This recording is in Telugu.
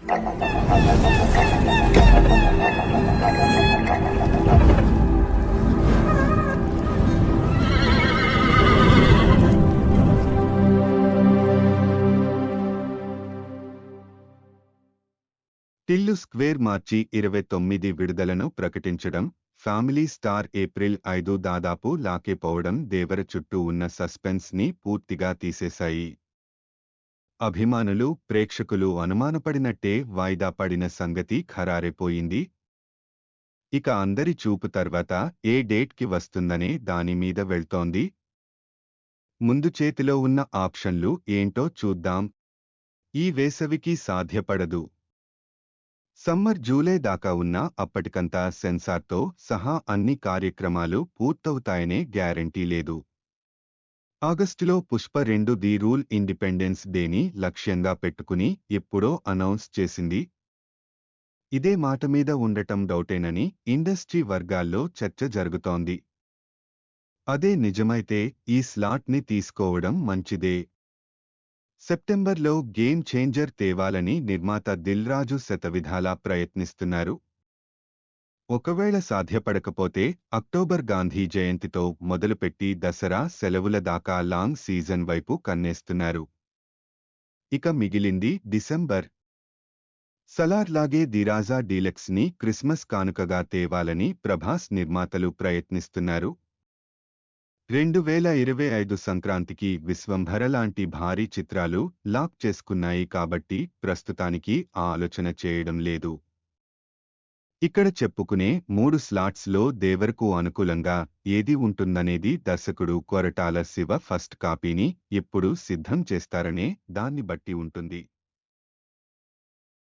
టిల్లు స్క్వేర్ మార్చి 29 విడుదలను ప్రకటించడం, ఫ్యామిలీ స్టార్ ఏప్రిల్ 5 దాదాపు లాకేపోవడం దేవర చుట్టూ ఉన్న సస్పెన్స్ ని పూర్తిగా తీసేశాయి. అభిమానులు, ప్రేక్షకులు అనుమానపడినట్టే వాయిదా పడిన సంగతి ఖరారైపోయింది. ఇక అందరి చూపు తర్వాత ఏ డేట్కి వస్తుందనే దాని మీద వెళ్తోంది. ముందు చేతిలో ఉన్న ఆప్షన్లు ఏంటో చూద్దాం. ఈ వేసవికి సాధ్యపడదు. సమ్మర్ జూలై దాకా ఉన్నా అప్పటికంతా సెన్సార్తో సహా అన్ని కార్యక్రమాలు పూర్తవుతాయనే గ్యారంటీ లేదు. ఆగస్టులో పుష్ప 2 ది రూల్ ఇండిపెండెన్స్ డేని లక్ష్యంగా పెట్టుకుని ఎప్పుడో అనౌన్స్ చేసింది. ఇదే మాట మీద ఉండటం డౌటేనని ఇండస్ట్రీ వర్గాల్లో చర్చ జరుగుతోంది. అదే నిజమైతే ఈ స్లాట్ని తీసుకోవడం మంచిదే. సెప్టెంబర్లో గేమ్ చేంజర్ తేవాలని నిర్మాత దిల్ రాజు శతవిధాలా ప్రయత్నిస్తున్నారు. ఒకవేళ సాధ్యపడకపోతే అక్టోబర్ గాంధీ జయంతితో మొదలుపెట్టి దసరా సెలవుల దాకా లాంగ్ సీజన్ వైపు కన్నేస్తున్నారు. ఇక మిగిలింది డిసెంబర్. సలార్లాగే దిరాజా డీలక్స్ని క్రిస్మస్ కానుకగా తేవాలని ప్రభాస్ నిర్మాతలు ప్రయత్నిస్తున్నారు. 2025 సంక్రాంతికి విశ్వంభర లాంటి భారీ చిత్రాలు లాక్ చేసుకున్నాయి కాబట్టి ప్రస్తుతానికి ఆ ఆలోచన చేయడం లేదు. ఇక్కడ చెప్పుకునే 3 స్లాట్స్లో దేవర్కు అనుకూలంగా ఏది ఉంటుందనేది దర్శకుడు కొరటాల శివ ఫస్ట్ కాపీని ఎప్పుడు సిద్ధం చేస్తారనే దాన్ని బట్టి ఉంటుంది.